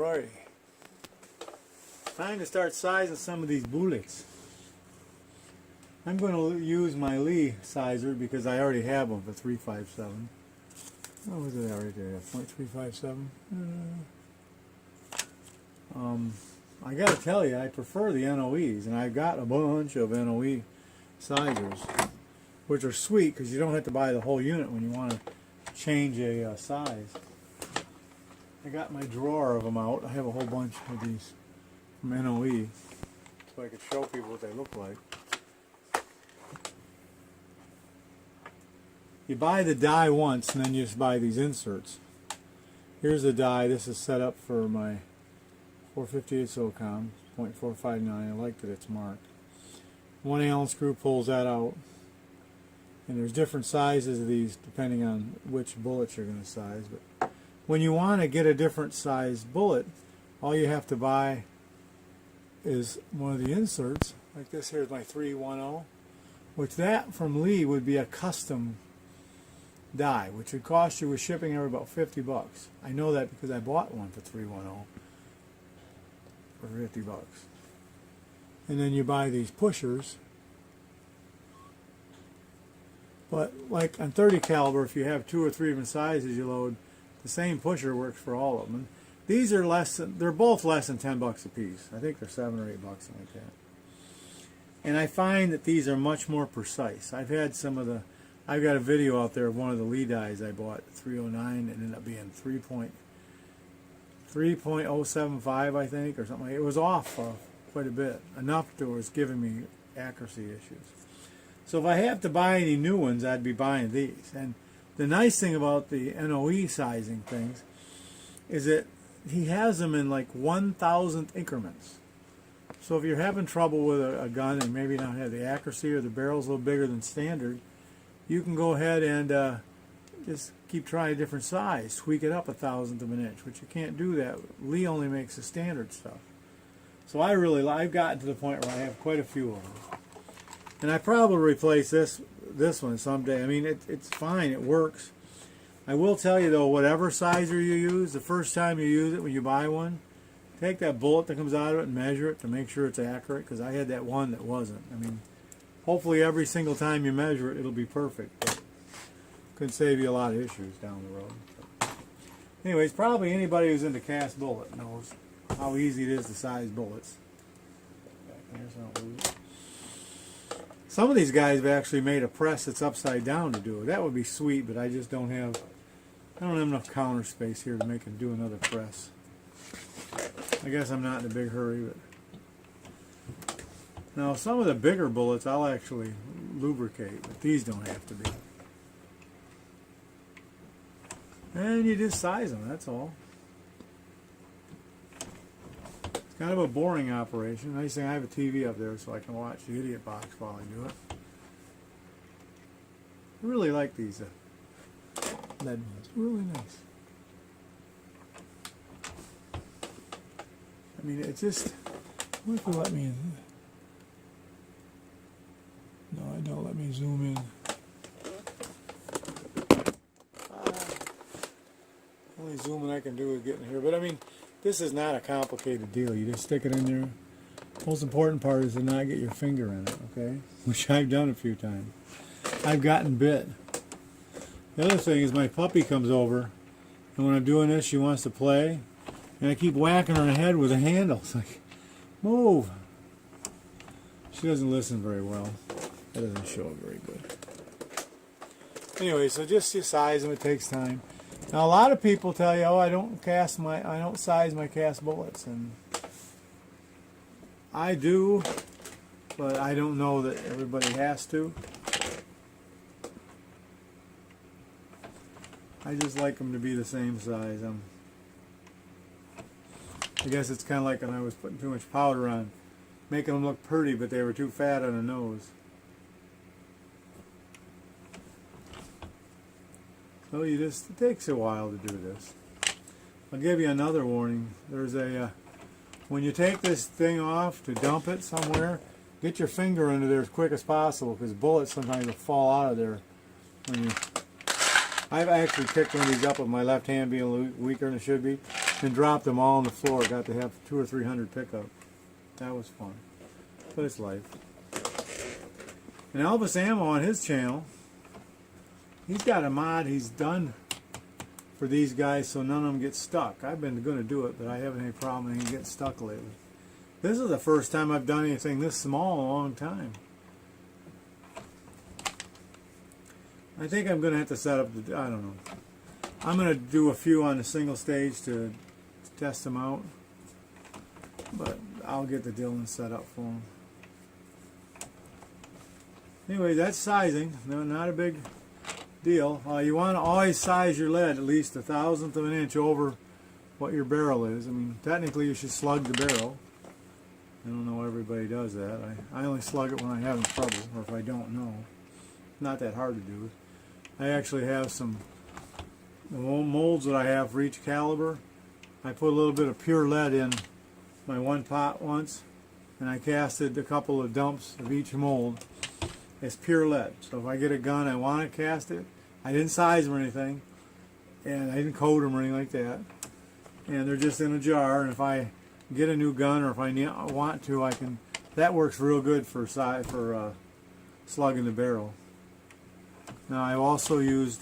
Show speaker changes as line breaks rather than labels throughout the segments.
Alrighty. Time to start sizing some of these bullets. I'm going to use my Lee sizer because I already have them for 357. What was it right there? .357. I got to tell you, I prefer the NOEs, and I've got a bunch of NOE sizers, which are sweet because you don't have to buy the whole unit when you want to change a size. I got my drawer of them out. I have a whole bunch of these from NOE, so I could show people what they look like. You buy the die once, and then you just buy these inserts. Here's the die. This is set up for my 458 SOCOM, .459. I like that it's marked. 1 Allen screw pulls that out. And there's different sizes of these depending on which bullets you're going to size. But when you want to get a different size bullet, all you have to buy is one of the inserts. Like this here is my 310, which that from Lee would be a custom die, which would cost you with shipping every about 50 bucks. I know that because I bought one for 310 for 50 bucks. And then you buy these pushers. But like on 30 caliber, if you have 2 or 3 different sizes you load, the same pusher works for all of them. And these are less than, they're both less than 10 bucks a piece. I think they're 7 or 8 bucks, something like that. And I find that these are much more precise. I've had some of the, I've got a video out there of one of the Lee dies I bought, 309, and ended up being 3.075, I think, or something like that. It was off quite a bit, enough that it was giving me accuracy issues. So if I have to buy any new ones, I'd be buying these. And the nice thing about the NOE sizing things is that he has them in like 1,000th increments. So if you're having trouble with a gun and maybe not have the accuracy or the barrel's a little bigger than standard, you can go ahead and just keep trying a different size, tweak it up 1,000th of an inch, which you can't do that. Lee only makes the standard stuff. So I've gotten to the point where I have quite a few of them. And I probably replace this one someday. I mean, it's fine, it works. I will tell you though, whatever sizer you use, the first time you use it when you buy one, take that bullet that comes out of it and measure it to make sure it's accurate, because I had that one that wasn't. I mean, hopefully every single time you measure it, it'll be perfect, but could save you a lot of issues down the road. But anyways, probably anybody who's into cast bullet knows how easy it is to size bullets. Back there, so I don't lose it. Some of these guys have actually made a press that's upside down to do it. That would be sweet, but I just don't have enough counter space here to make it do another press. I guess I'm not in a big hurry, but now some of the bigger bullets I'll actually lubricate, but these don't have to be. And you just size them, that's all. It's kind of a boring operation. Nice thing I have a TV up there so I can watch the Idiot Box while I do it. I really like these lead ones. Really nice. I mean, it's just, what if you let me in? No, it don't let me zoom in. Only zooming I can do is getting here. But I mean, this is not a complicated deal. You just stick it in there. Most important part is to not get your finger in it, okay? Which I've done a few times. I've gotten bit. The other thing is my puppy comes over, and when I'm doing this, she wants to play, and I keep whacking her in the head with a handle. It's like, move. She doesn't listen very well. That doesn't show it very good. Anyway, so just you size them. It takes time. Now a lot of people tell you, oh, I don't size my cast bullets, and I do, but I don't know that everybody has to. I just like them to be the same size. I guess it's kind of like when I was putting too much powder on, making them look pretty, but they were too fat on the nose. So it takes a while to do this. I'll give you another warning. There's when you take this thing off to dump it somewhere, get your finger under there as quick as possible, because bullets sometimes will fall out of there. I've actually picked one of these up with my left hand being a little weaker than it should be. and dropped them all on the floor. Got to have 200 or 300 pickup. That was fun. But it's life. And Elvis Ammo on his channel, he's got a mod he's done for these guys so none of them get stuck. I've been going to do it, but I haven't had any problem with getting stuck lately. This is the first time I've done anything this small in a long time. I think I'm going to have to set up the, I don't know. I'm going to do a few on the single stage to test them out. But I'll get the Dillon set up for them. Anyway, that's sizing. No, not a big deal. You want to always size your lead at least 1/1000 of an inch over what your barrel is. I mean, technically you should slug the barrel. I don't know everybody does that. I only slug it when I'm having trouble or if I don't know. Not that hard to do. I actually have some molds that I have for each caliber. I put a little bit of pure lead in my one pot once, and I casted a couple of dumps of each mold as pure lead. So if I get a gun, I want to cast it. I didn't size them or anything, and I didn't coat them or anything like that. And they're just in a jar, and if I get a new gun or if I want to, I can. That works real good for slugging the barrel. Now I've also used,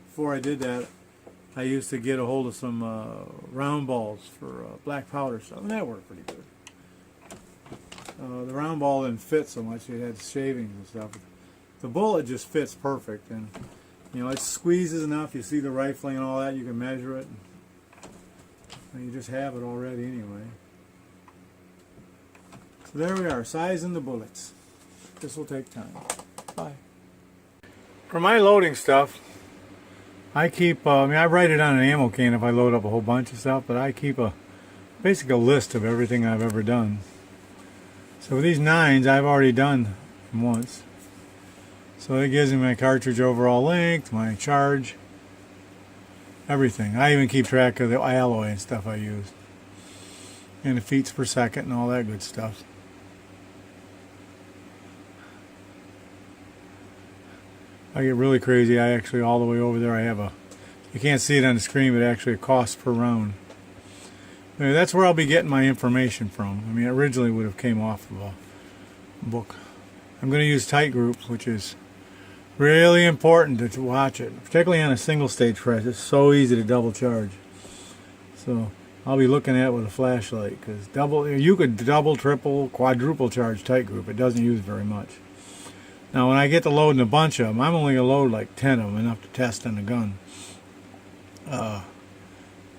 before I did that, I used to get a hold of some round balls for black powder stuff, and that worked pretty good. The round ball didn't fit so much; it had shavings and stuff. The bullet just fits perfect, and you know it squeezes enough. You see the rifling and all that; you can measure it. And you just have it already anyway. So there we are, sizing the bullets. This will take time. Bye. For my loading stuff, I keep, I write it on an ammo can if I load up a whole bunch of stuff, but I keep basically a list of everything I've ever done. So with these 9s, I've already done them once. So it gives me my cartridge overall length, my charge, everything. I even keep track of the alloy and stuff I use. And the feet per second and all that good stuff. I get really crazy. I actually, all the way over there, I have you can't see it on the screen, but actually a cost per round. Anyway, that's where I'll be getting my information from. I mean, it originally would have came off of a book. I'm going to use tight groups, which is really important to watch it, particularly on a single stage press. It's so easy to double charge. So I'll be looking at it with a flashlight, because you could double, triple, quadruple charge tight group. It doesn't use very much. Now when I get to loading a bunch of them, I'm only going to load like 10 of them, enough to test on the gun.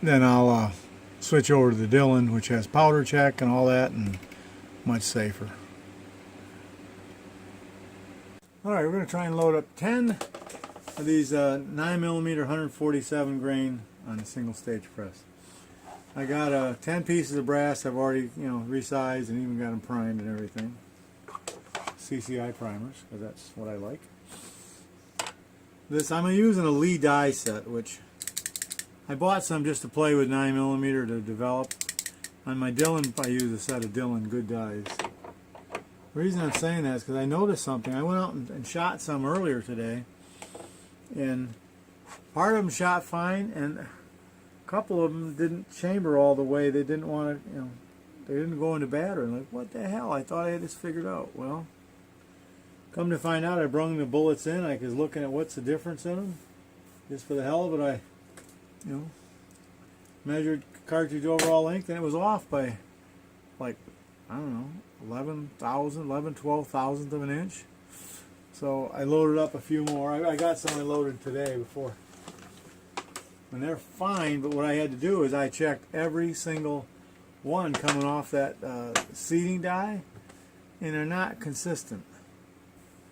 Then I'll switch over to the Dillon, which has powder check and all that, and much safer. Alright, we're going to try and load up 10 of these 9mm 147 grain on a single stage press. I got 10 pieces of brass I've already resized and even got them primed and everything. CCI primers, because that's what I like. This, I'm using a Lee die set, which I bought some just to play with 9mm to develop. On my Dillon, I use a set of Dillon good dies. The reason I'm saying that is because I noticed something. I went out and shot some earlier today, and part of them shot fine, and a couple of them didn't chamber all the way. They didn't want to, they didn't go into battery. I'm like, what the hell? I thought I had this figured out. Well, come to find out, I brung the bullets in. I was looking at what's the difference in them. Just for the hell of it, I, measured cartridge overall length, and it was off by, like, I don't know, 12 thousandth of an inch. So I loaded up a few more. I got some I loaded today before. And they're fine, but what I had to do is I checked every single one coming off that seating die, and they're not consistent.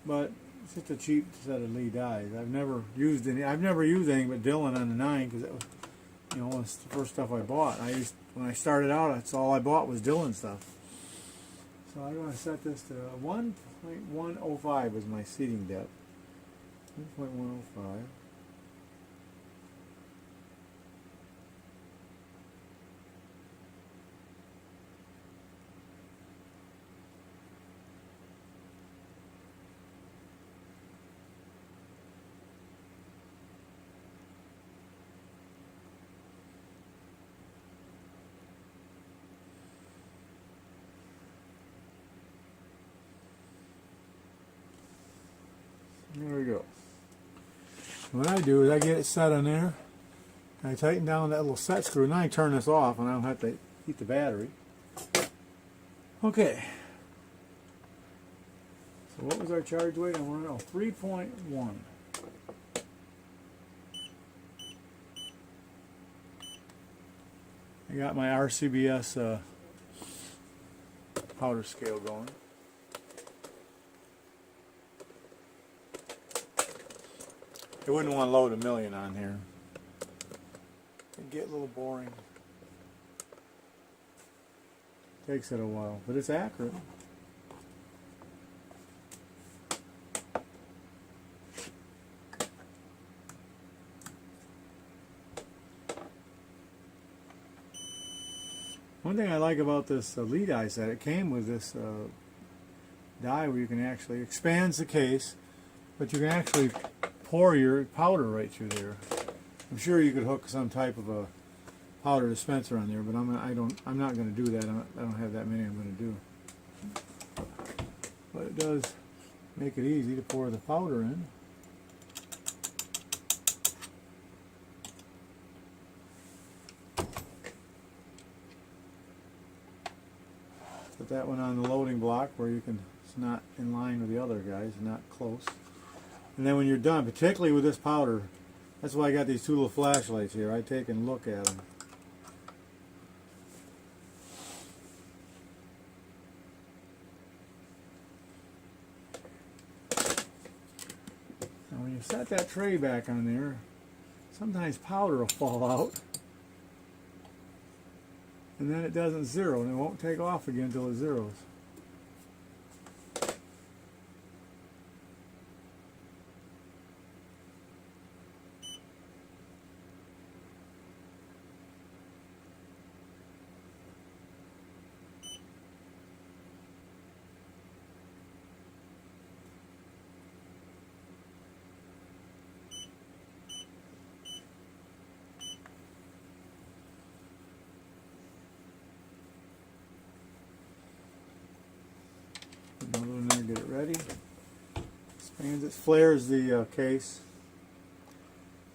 But it's just a cheap set of Lee dies. I've never used anything but Dillon on the 9, because it was, it's the first stuff I bought. When I started out, that's all I bought was Dillon stuff. So I'm going to set this to 1.105 is my seating depth. 1.105. What I do is I get it set on there, and I tighten down that little set screw, and I turn this off, and I don't have to heat the battery. Okay. So what was our charge weight? I want to know. 3.1. I got my RCBS powder scale going. I wouldn't want to load 1,000,000 on here. It'd get a little boring. Takes it a while, but it's accurate. One thing I like about this lead eye set, it came with this die where you can actually expand the case, but you can actually pour your powder right through there. I'm sure you could hook some type of a powder dispenser on there, but I'm not going to do that. I don't have that many I'm going to do. But it does make it easy to pour the powder in. Put that one on the loading block where you can, it's not in line with the other guys, not close. And then when you're done, particularly with this powder, that's why I got these two little flashlights here. I take and look at them. Now when you set that tray back on there, sometimes powder will fall out. And then it doesn't zero, and it won't take off again until it zeros. Another one there, get it ready. Expands it, flares the case.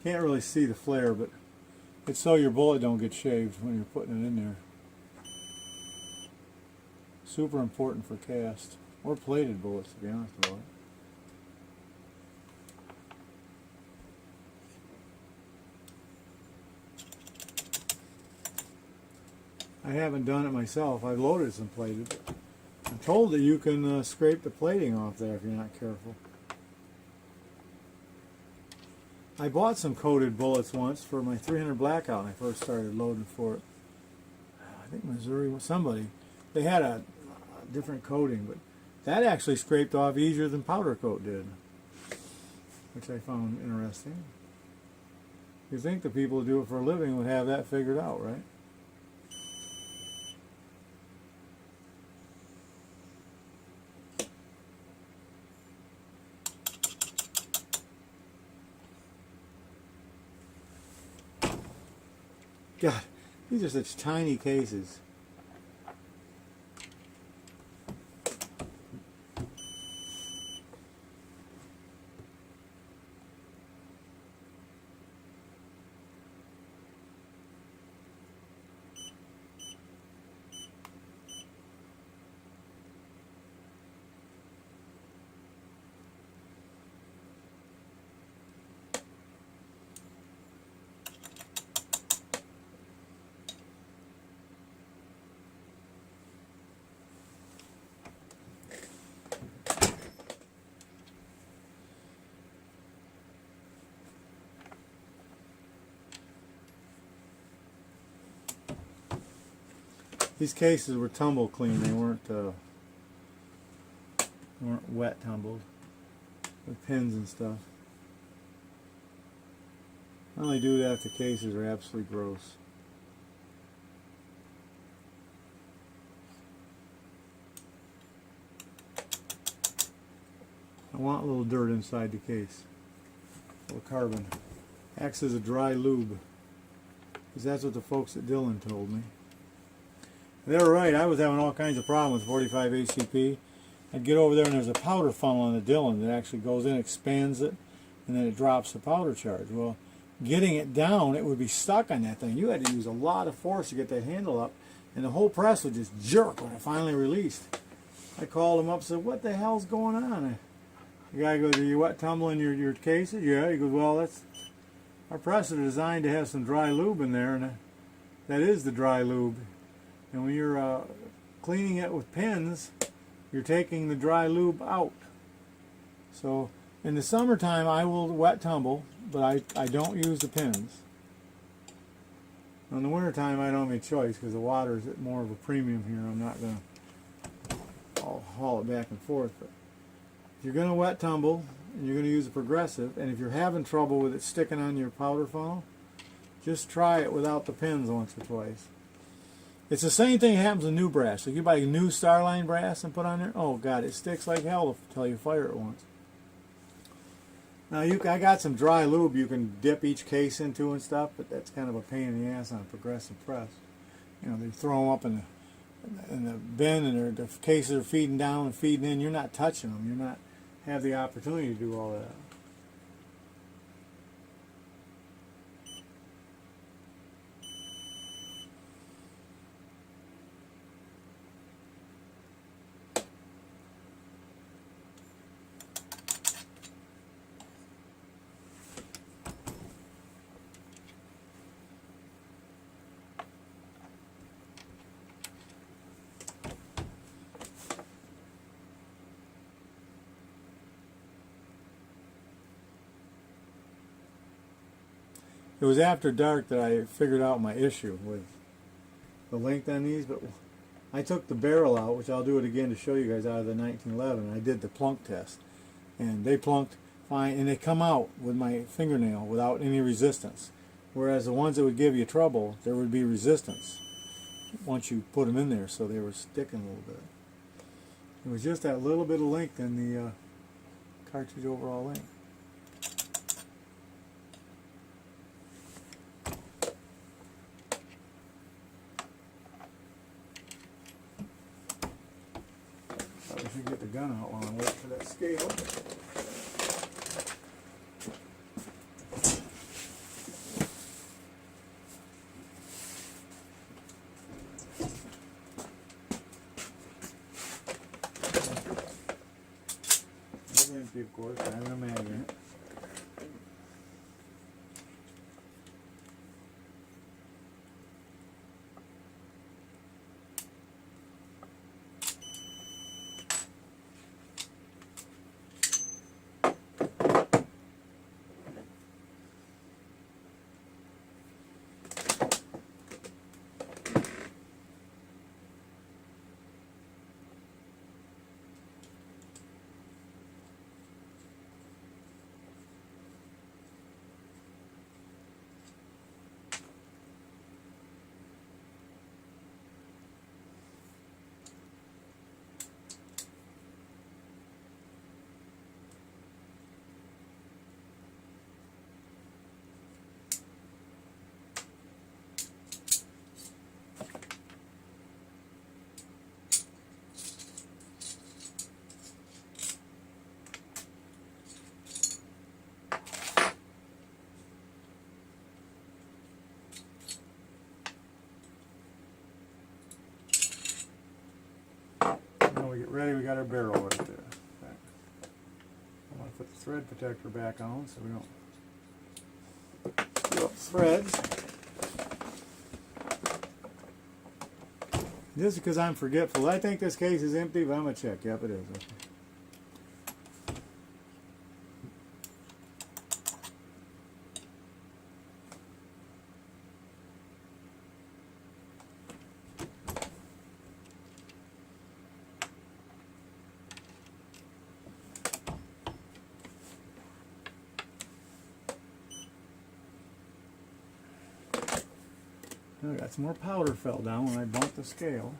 Can't really see the flare, but it's so your bullet don't get shaved when you're putting it in there. Super important for cast or plated bullets, to be honest about it. I haven't done it myself. I've loaded some plated. I'm told that you can scrape the plating off there if you're not careful. I bought some coated bullets once for my 300 Blackout when I first started loading for it. I think Missouri, somebody. They had a different coating, but that actually scraped off easier than powder coat did, which I found interesting. You'd think the people who do it for a living would have that figured out, right? God, these are such tiny cases. These cases were tumble clean. They weren't wet tumbled with pins and stuff. I only do that if the cases are absolutely gross. I want a little dirt inside the case. A little carbon. Acts as a dry lube. Because that's what the folks at Dillon told me. They were right. I was having all kinds of problems with 45 HCP. I'd get over there and there's a powder funnel on the Dillon that actually goes in, expands it, and then it drops the powder charge. Well, getting it down, it would be stuck on that thing. You had to use a lot of force to get that handle up, and the whole press would just jerk when it finally released. I called him up and said, what the hell's going on? The guy goes, are you wet tumbling your cases? Yeah. He goes, well, that's our press is designed to have some dry lube in there, and that is the dry lube. And when you're cleaning it with pins, you're taking the dry lube out. So in the summertime, I will wet tumble, but I don't use the pins. In the wintertime, I don't have a choice because the water is at more of a premium here. I'm not going to haul it back and forth. But if you're going to wet tumble, and you're going to use a progressive, and if you're having trouble with it sticking on your powder funnel, just try it without the pins once or twice. It's the same thing that happens with new brass. If you buy a new Starline brass and put on there, oh God, it sticks like hell until you fire it once. Now I got some dry lube you can dip each case into and stuff, but that's kind of a pain in the ass on a progressive press. You know, they throw them up in the bin, and the cases are feeding down and feeding in. You're not touching them. You're not have the opportunity to do all that. It was after dark that I figured out my issue with the length on these, but I took the barrel out, which I'll do it again to show you guys out of the 1911. I did the plunk test, and they plunked fine, and they come out with my fingernail without any resistance. Whereas the ones that would give you trouble, there would be resistance once you put them in there, so they were sticking a little bit. It was just that little bit of length in the cartridge overall length. I should get the gun out while I wait for that scale. It's empty, of course. I have a mag in it. When we get ready, we got our barrel right there. Okay. I want to put the thread protector back on so we don't screw up threads. Just because I'm forgetful, I think this case is empty, but I'm going to check. Yep, it is. Okay. I got some more powder fell down when I bumped the scale.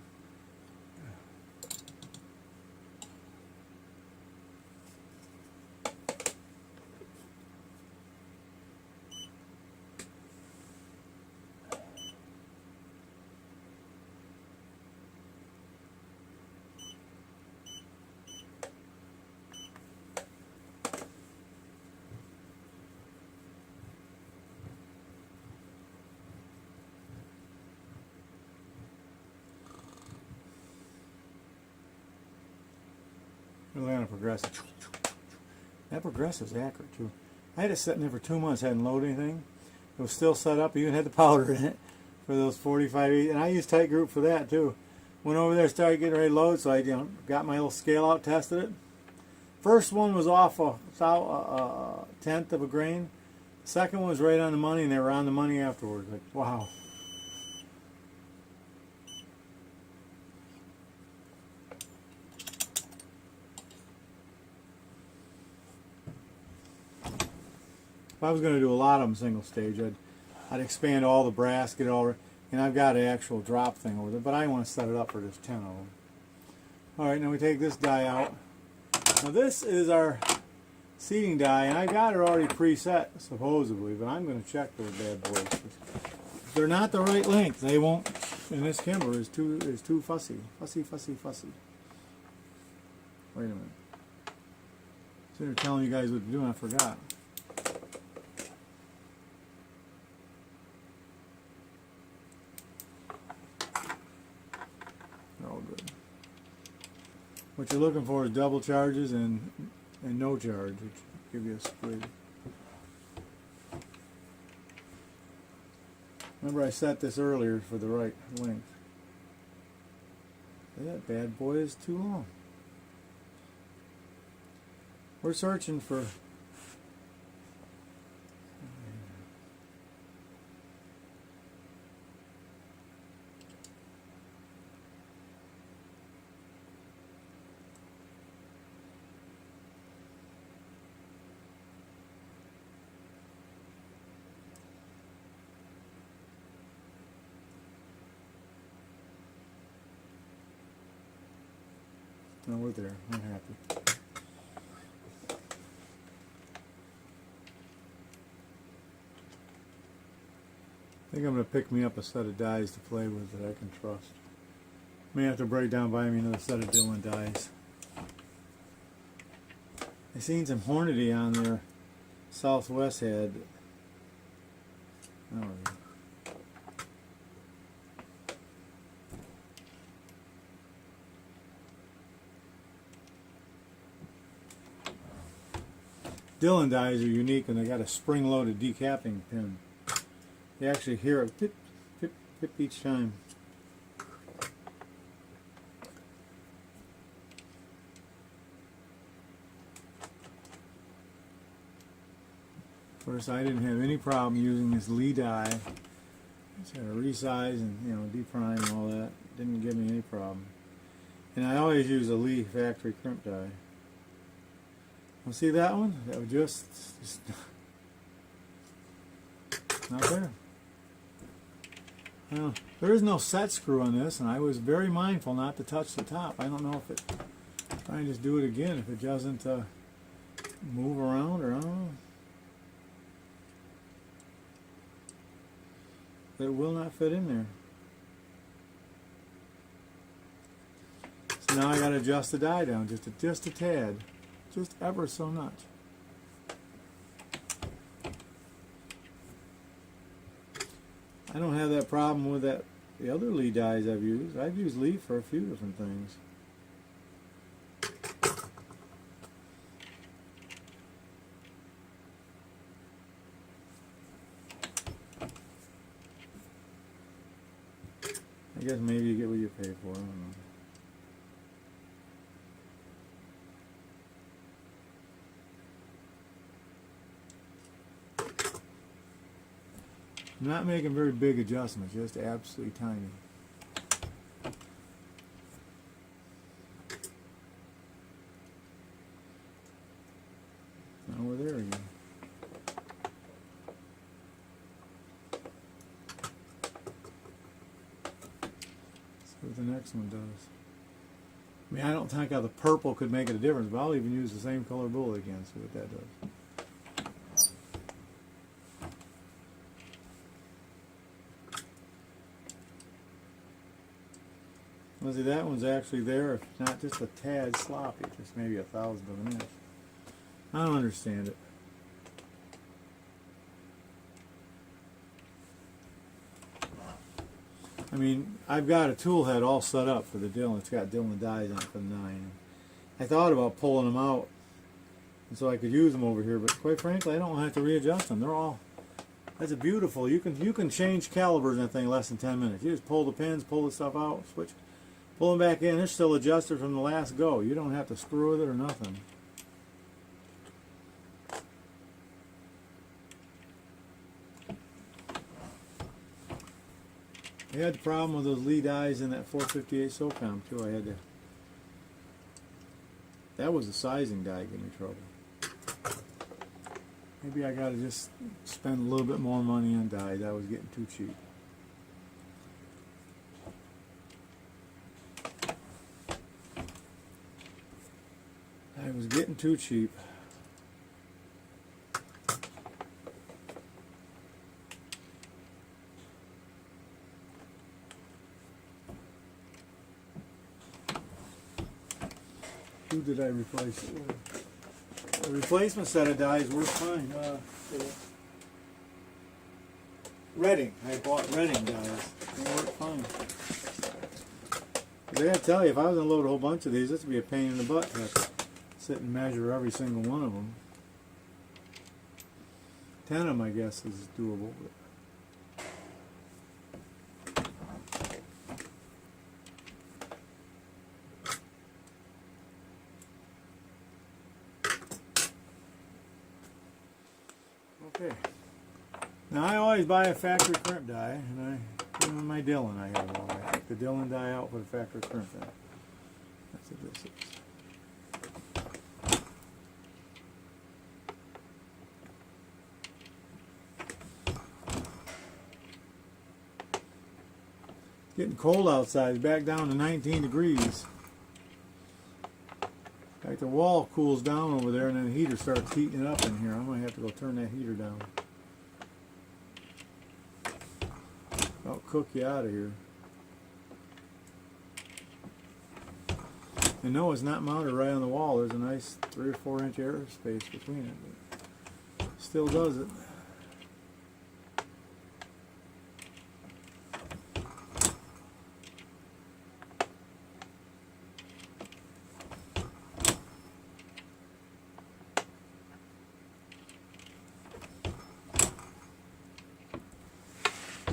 Look at a progressive. That progressive's accurate too. I had it sitting there for 2 months, hadn't loaded anything. It was still set up, even had the powder in it for those 45, and I used tight group for that too. Went over there, started getting ready to load, so I got my little scale out, tested it. First one was off a tenth of a grain. Second one was right on the money, and they were on the money afterwards. Like, wow. If I was going to do a lot of them single stage, I'd expand all the brass, get it all, and I've got an actual drop thing over there, but I want to set it up for just 10 of them. Alright, now we take this die out. Now this is our seating die, and I got it already preset, supposedly, but I'm going to check those bad boys. If they're not the right length, they won't, and this Kimber is too fussy. Fussy. Wait a minute. Instead of telling you guys what to do, I forgot. What you're looking for is double charges and no charge, which give you a squid. Remember I set this earlier for the right length. That bad boy is too long. We're searching for no, we're there. I'm happy. I think I'm going to pick me up a set of dies to play with that I can trust. May have to break down, buy me another set of Dillon dies. I seen some Hornady on their Southwest head. Oh, yeah. Dillon dies are unique, and they got a spring-loaded decapping pin. You actually hear it pip, pip, pip each time. Of course, I didn't have any problem using this Lee die. Just had to resize and deprime and all that. Didn't give me any problem. And I always use a Lee factory crimp die. See that one? That was just not there. Now, there is no set screw on this, and I was very mindful not to touch the top. I don't know if it, try and just do it again, if it doesn't move around, or I don't know. It will not fit in there. So now I got to adjust the die down just a tad. Just ever so much. I don't have that problem with the other Lee dies I've used. I've used Lee for a few different things. I guess maybe you get what you pay for. I don't know. I'm not making very big adjustments, just absolutely tiny. Now we're there again. Let's see what the next one does. I mean, I don't think how the purple could make it a difference, but I'll even use the same color bullet again, see what that does. Well, see, that one's actually there, if not just a tad sloppy, just maybe 1/1000 of an inch. I don't understand it. I mean, I've got a tool head all set up for the Dillon. It's got Dillon dies on it for the 9. I thought about pulling them out and so I could use them over here, but quite frankly, I don't have to readjust them. They're all, that's a beautiful, you can change calibers in that thing in less than 10 minutes. You just pull the pins, pull the stuff out, switch, pull them back in. They're still adjusted from the last go. You don't have to screw with it or nothing. I had the problem with those lead eyes in that 458 SOCOM too. I had to, that was the sizing die gave me trouble. Maybe I gotta just spend a little bit more money on dies. I was getting too cheap. I was getting too cheap. Who did I replace it with? The replacement set of dies worked fine. Redding. I bought Redding dies. They worked fine. I gotta tell you, if I was gonna load a whole bunch of these, this would be a pain in the butt to have to sit and measure every single one of them. 10 of them, I guess, is doable. But okay. Now I always buy a factory crimp die, and even my Dillon I have all that. I take the Dillon die out for the factory crimp die. That's what this is. Getting cold outside. It's back down to 19 degrees. Like the wall cools down over there, and then the heater starts heating up in here. I'm going to have to go turn that heater down. I'll cook you out of here. And no, it's not mounted right on the wall. There's a nice 3 or 4 inch air space between it. But still does it.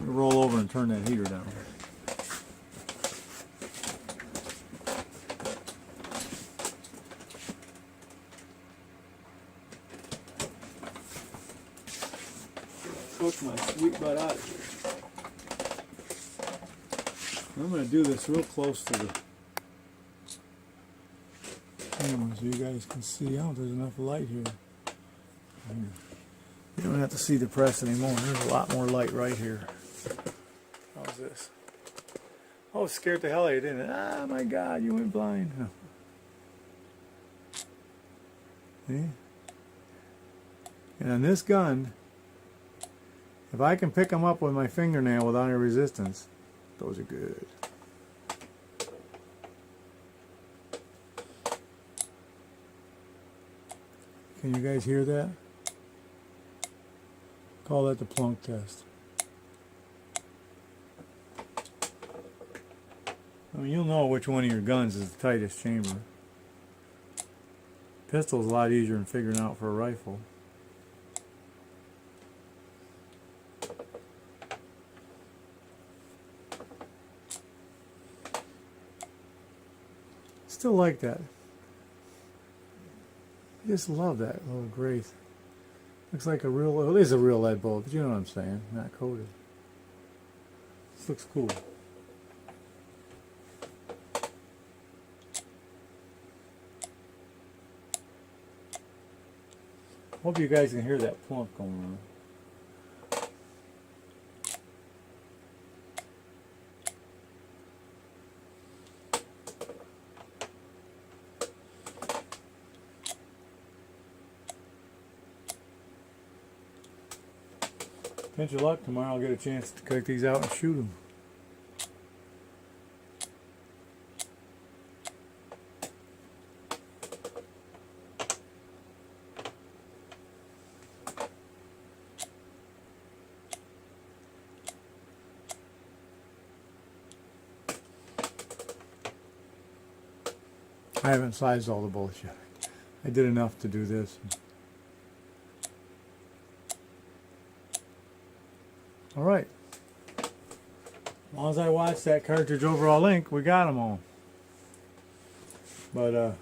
Roll over and turn that heater down. Cook my sweet butt out of here. I'm going to do this real close to the camera so you guys can see. Oh, there's enough light here. You don't have to see the press anymore. There's a lot more light right here. How's this? Oh, scared the hell out of you, didn't it? Ah, my God, you went blind. Oh. See? And on this gun, if I can pick them up with my fingernail without any resistance, those are good. Can you guys hear that? Call that the plunk test. I mean, you'll know which one of your guns is the tightest chamber. Pistol's a lot easier than figuring out for a rifle. Still like that. I just love that little gray. Looks like a real, well, it is a real lead bullet, but you know what I'm saying, not coated. This looks cool. Hope you guys can hear that plunk going on. Pinch of luck, tomorrow I'll get a chance to cut these out and shoot them. I haven't sized all the bullets yet. I did enough to do this. All right. As long as I watch that cartridge overall link, we got them all. But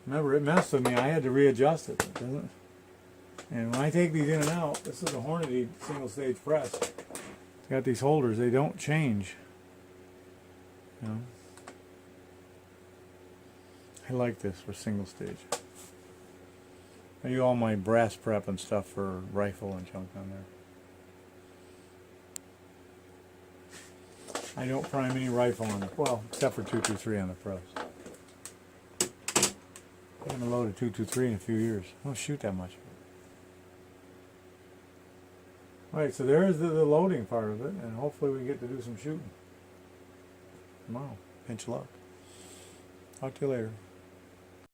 remember, it messed with me. I had to readjust it, doesn't it? And when I take these in and out, this is a Hornady single stage press. It's got these holders. They don't change. You know. I like this for single stage. I do all my brass prep and stuff for rifle and junk on there. I don't prime any rifle on it. Well, except for 223 on the press. I haven't loaded 223 in a few years. I don't shoot that much. Alright, so there's the loading part of it, and hopefully we get to do some shooting tomorrow. Pinch luck. Talk to you later.